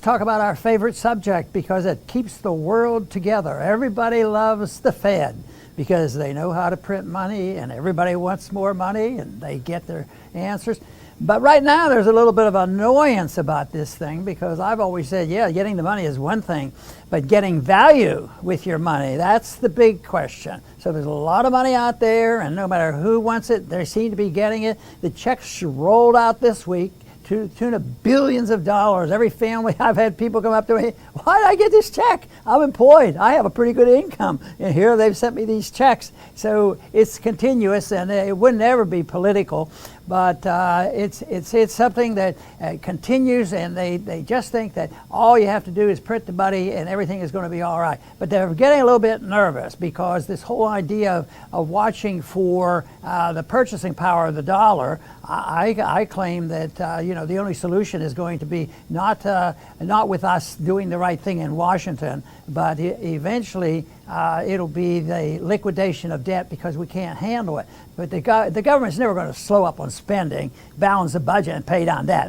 talk about our favorite subject because it keeps the world together. Everybody loves the Fed because they know how to print money and everybody wants more money and they get their answers. But right now there's a little bit of annoyance about this thing because I've always said, yeah, getting the money is one thing, but getting value with your money, that's the big question. So there's a lot of money out there and no matter who wants it, they seem to be getting it. The checks rolled out this week to the tune of billions of dollars. Every family, I've had people come up to me, why did I get this check? I'm employed. I have a pretty good income. And here they've sent me these checks. So it's continuous and it wouldn't ever be political. But it's something that continues, and they just think that all you have to do is print the money and everything is going to be all right. But they're getting a little bit nervous because this whole idea of watching for the purchasing power of the dollar, I claim that the only solution is going to be not with us doing the right thing in Washington, but eventually it'll be the liquidation of debt because we can't handle it. But the government's never going to slow up on spending, balance the budget, and pay down debt.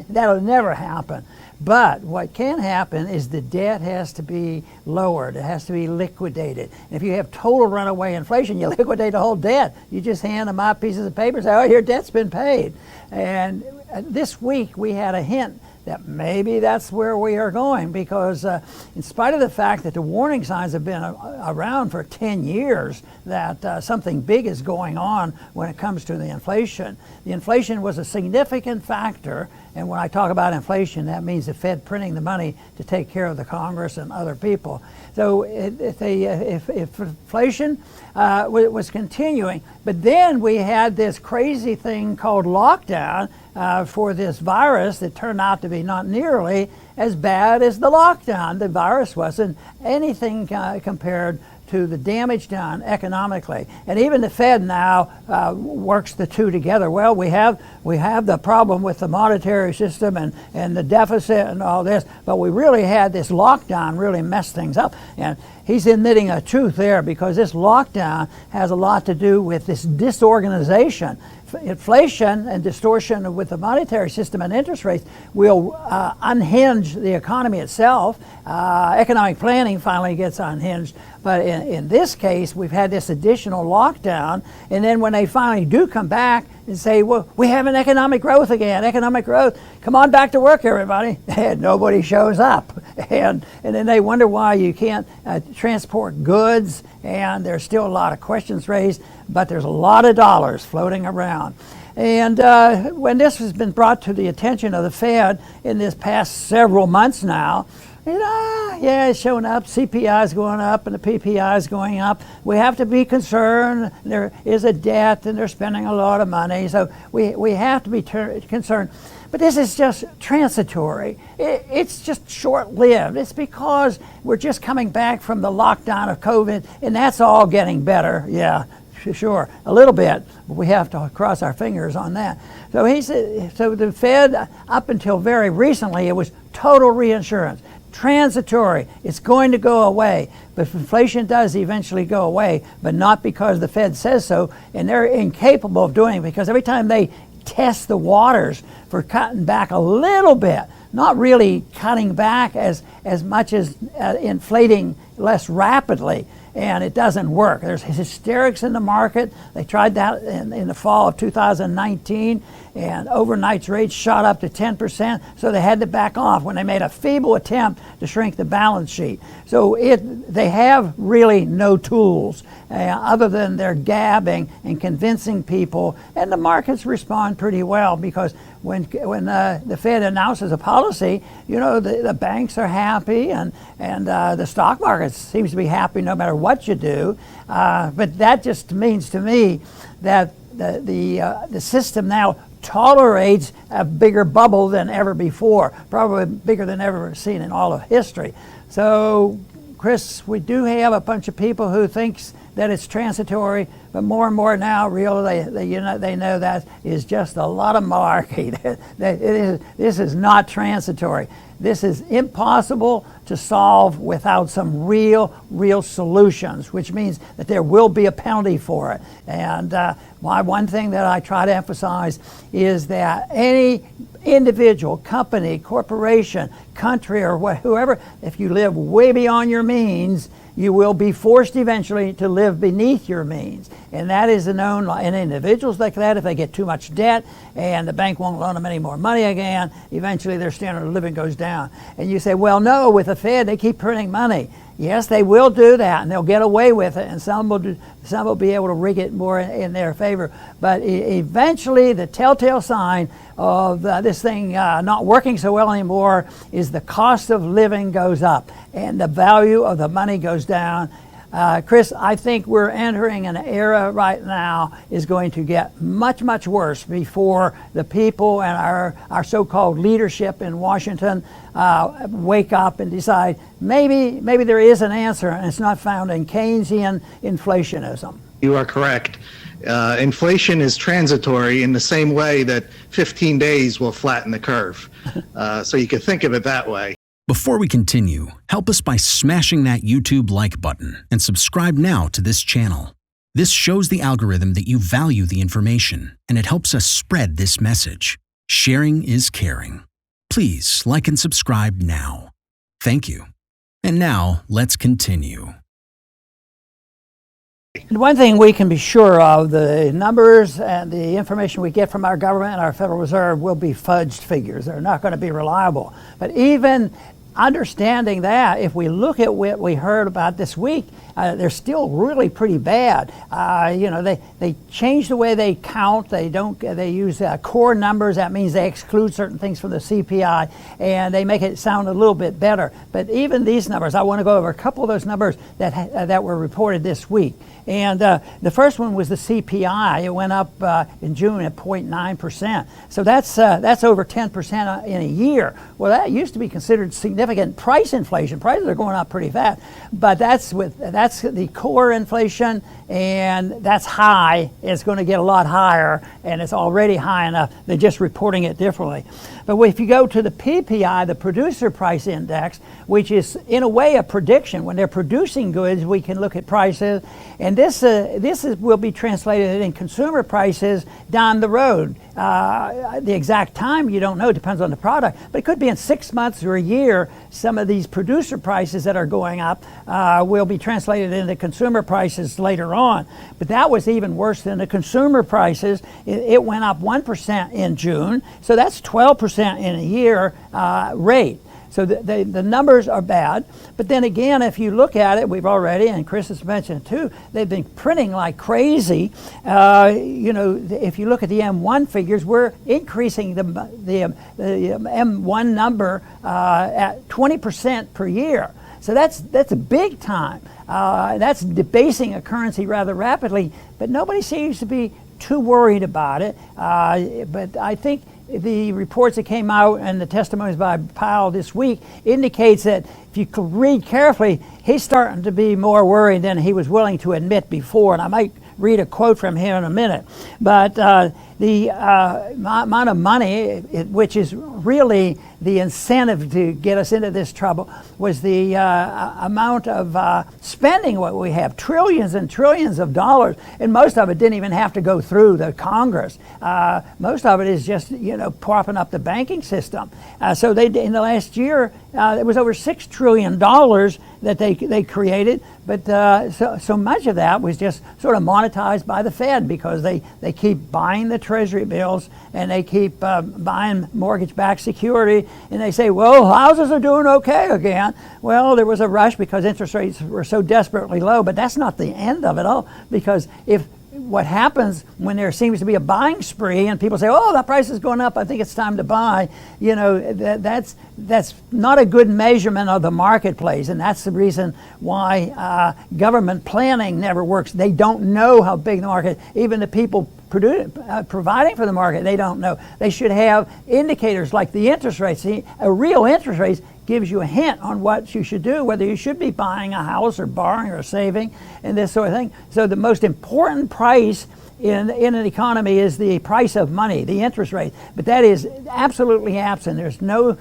That'll never happen. But what can happen is the debt has to be lowered. It has to be liquidated. And if you have total runaway inflation, you liquidate the whole debt. You just hand them out pieces of paper and say, oh, your debt's been paid. And this week we had a hint that maybe that's where we are going because in spite of the fact that the warning signs have been around for 10 years that something big is going on when it comes to the inflation was a significant factor. And when I talk about inflation, that means the Fed printing the money to take care of the Congress and other people. So if inflation was continuing, but then we had this crazy thing called lockdown for this virus that turned out to be not nearly as bad as the lockdown. The virus wasn't anything compared to the damage done economically. And even the Fed now works the two together. Well, we have the problem with the monetary system and the deficit and all this, but we really had this lockdown really mess things up. And he's admitting a truth there because this lockdown has a lot to do with this disorganization. Inflation and distortion with the monetary system and interest rates will unhinge the economy itself. Economic planning finally gets unhinged. But in this case, we've had this additional lockdown. And then when they finally do come back and say, well, we have an economic growth again, economic growth, come on back to work, everybody. And nobody shows up. And then they wonder why you can't transport goods. And there's still a lot of questions raised, but there's a lot of dollars floating around. And when this has been brought to the attention of the Fed in this past several months now, yeah, it's showing up. CPI is going up and the PPI is going up. We have to be concerned. There is a debt and they're spending a lot of money. So we have to be concerned. But this is just transitory. It's just short-lived. It's because we're just coming back from the lockdown of COVID and that's all getting better. Yeah, sure, a little bit, but we have to cross our fingers on that. So he said, so the Fed, up until very recently, it was total reinsurance. Transitory, it's going to go away. But if inflation does eventually go away, but not because the Fed says so, and they're incapable of doing it because every time they test the waters for cutting back a little bit, not really cutting back as much as inflating less rapidly, and it doesn't work. There's hysterics in the market. They tried that in the fall of 2019, and overnight rates shot up to 10%, so they had to back off when they made a feeble attempt to shrink the balance sheet. So they have really no tools other than their gabbing and convincing people, and the markets respond pretty well because when the Fed announces a policy, the banks are happy and the stock market seems to be happy no matter what you do. But that just means to me that the system now tolerates a bigger bubble than ever before, probably bigger than ever seen in all of history. So, Chris, we do have a bunch of people who thinks that it's transitory, but more and more now, they know that is just a lot of malarkey. This is not transitory. This is impossible to solve without some real solutions, which means that there will be a penalty for it. And one thing that I try to emphasize is that any individual, company, corporation, country, or whoever, if you live way beyond your means, you will be forced eventually to live beneath your means. And that is known in individuals like that. If they get too much debt and the bank won't loan them any more money again, eventually their standard of living goes down. And you say, well, no, with the Fed, they keep printing money. Yes, they will do that, and they'll get away with it, and some will be able to rig it more in their favor. But eventually, the telltale sign of this thing not working so well anymore is the cost of living goes up, and the value of the money goes down. Chris, I think we're entering an era right now is going to get much worse before the people and our so-called leadership in Washington wake up and decide maybe there is an answer, and it's not found in Keynesian inflationism. You are correct. Inflation is transitory in the same way that 15 days will flatten the curve. So you can think of it that way. Before we continue, help us by smashing that YouTube like button and subscribe now to this channel. This shows the algorithm that you value the information, and it helps us spread this message. Sharing is caring. Please like and subscribe now. Thank you. And now, let's continue. One thing we can be sure of, the numbers and the information we get from our government and our Federal Reserve will be fudged figures. They're not going to be reliable. But even understanding that, if we look at what we heard about this week, they're still really pretty bad. They change the way they count. They use core numbers. That means they exclude certain things from the CPI, and they make it sound a little bit better. But even these numbers, I want to go over a couple of those numbers that were reported this week. And the first one was the CPI. It went up in June at 0.9%. So that's over 10% in a year. Well, that used to be considered significant price inflation. Prices are going up pretty fast, but that's the core inflation, and that's high. It's going to get a lot higher, and it's already high enough. They're just reporting it differently. But if you go to the PPI, the Producer Price Index, which is in a way a prediction. When they're producing goods, we can look at prices, and this will be translated in consumer prices down the road. The exact time you don't know, depends on the product, but it could be in 6 months or a year. Some of these producer prices that are going up will be translated into consumer prices later on. But that was even worse than the consumer prices. It went up 1% in June, so that's 12% in a year rate. So the numbers are bad. But then again, if you look at it, we've already, and Chris has mentioned too, they've been printing like crazy. If you look at the M1 figures, we're increasing the M1 number at 20% per year. So that's a big time. That's debasing a currency rather rapidly, but nobody seems to be too worried about it. But I think the reports that came out and the testimonies by Powell this week indicates that if you could read carefully, he's starting to be more worried than he was willing to admit before. And I might read a quote from him in a minute. But the amount of money, which is really the incentive to get us into this trouble, was the amount of spending what we have, trillions and trillions of dollars, and most of it didn't even have to go through the Congress. Most of it is just propping up the banking system. So they in the last year it was over $6 trillion that they created, but so much of that was just sort of monetized by the Fed because they keep buying the Treasury bills and they keep buying mortgage-backed security, and they say, well, houses are doing okay again. Well, there was a rush because interest rates were so desperately low, but that's not the end of it all, because what happens when there seems to be a buying spree and people say, oh, the price is going up, I think it's time to buy, that's not a good measurement of the marketplace, and that's the reason why government planning never works. They don't know how big the market, even the people providing for the market, they don't know. They should have indicators like the interest rates. See, a real interest rate gives you a hint on what you should do, whether you should be buying a house or borrowing or saving and this sort of thing. So the most important price in an economy is the price of money, the interest rate. But that is absolutely absent. There's no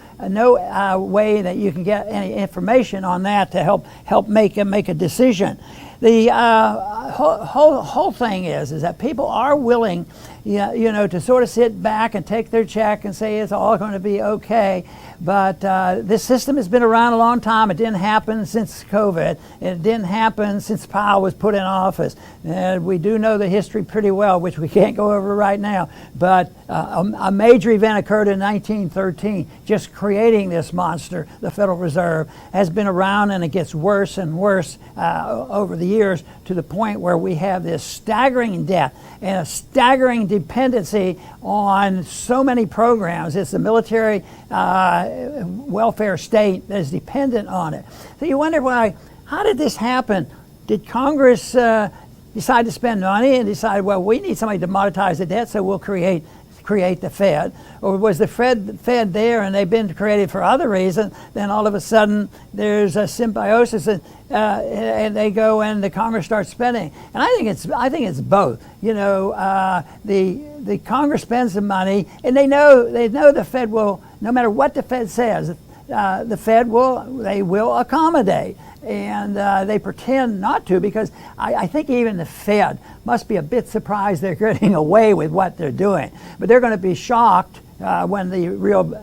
way that you can get any information on that to help make a decision. The whole thing is that people are willing, to sort of sit back and take their check and say it's all going to be okay. But this system has been around a long time. It didn't happen since COVID. It didn't happen since Powell was put in office. And we do know the history pretty well, which we can't go over right now. But a major event occurred in 1913, just creating this monster. The Federal Reserve has been around, and it gets worse and worse over the years, to the point where we have this staggering debt and a staggering dependency on so many programs. It's the military welfare state that is dependent on it. So you wonder why, how did this happen? Did Congress decide to spend money and decide, well, we need somebody to monetize the debt, so we'll create the Fed? Or was the Fed there and they've been created for other reasons? Then all of a sudden there's a symbiosis, and they go and the Congress starts spending. And I think it's both. The Congress spends the money, and they know the Fed will, no matter what the Fed says, the Fed will accommodate. And they pretend not to, because I think even the Fed must be a bit surprised they're getting away with what they're doing. But they're going to be shocked when the real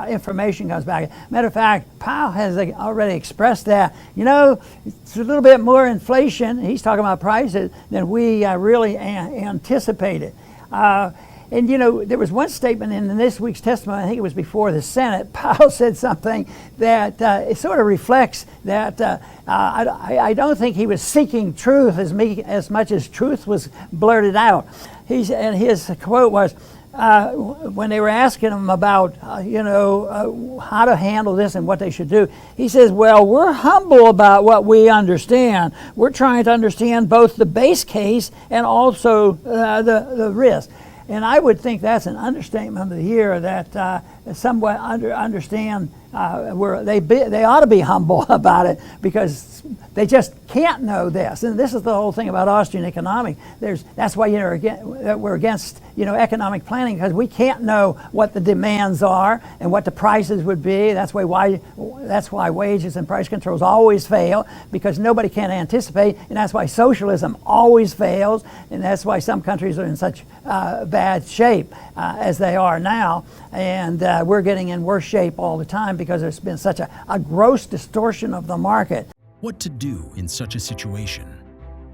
information comes back. Matter of fact, Powell has already expressed that, it's a little bit more inflation, he's talking about prices, than we really anticipated. And there was one statement in this week's testimony, I think it was before the Senate. Powell said something that it sort of reflects that I don't think he was seeking truth as much as truth was blurted out. And his quote was, when they were asking him about, how to handle this and what they should do, he says, well, we're humble about what we understand. We're trying to understand both the base case and also the risk. And I would think that's an understatement of the year, that somewhat understand where they ought to be humble about it, because they just can't know this. And this is the whole thing about Austrian economics. That's why we're against economic planning, because we can't know what the demands are and what the prices would be. That's why wages and price controls always fail, because nobody can anticipate, and that's why socialism always fails, and that's why some countries are in such bad shape as they are now, and we're getting in worse shape all the time because there's been such a gross distortion of the market. What to do in such a situation?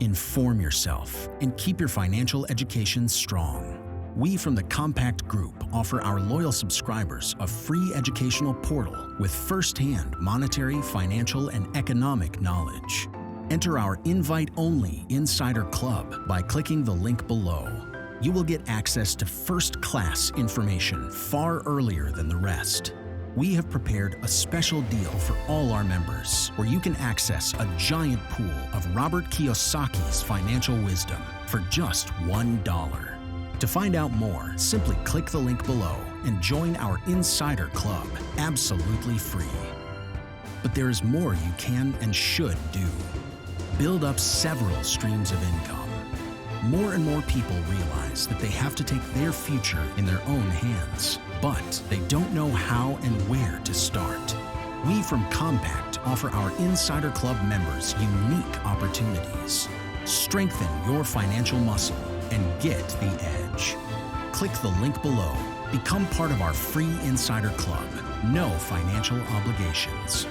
Inform yourself and keep your financial education strong. We from the Compact Group offer our loyal subscribers a free educational portal with first-hand monetary, financial, and economic knowledge. Enter our invite-only Insider Club by clicking the link below. You will get access to first-class information far earlier than the rest. We have prepared a special deal for all our members, where you can access a giant pool of Robert Kiyosaki's financial wisdom for just $1. To find out more, simply click the link below and join our Insider Club absolutely free. But there is more you can and should do. Build up several streams of income. More and more people realize that they have to take their future in their own hands, but they don't know how and where to start. We from Compact offer our Insider Club members unique opportunities. Strengthen your financial muscle and get the edge. Click the link below. Become part of our free Insider Club. No financial obligations.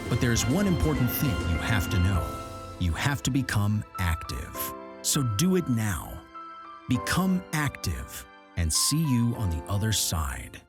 But there's one important thing you have to know. You have to become active. So do it now. Become active, and see you on the other side.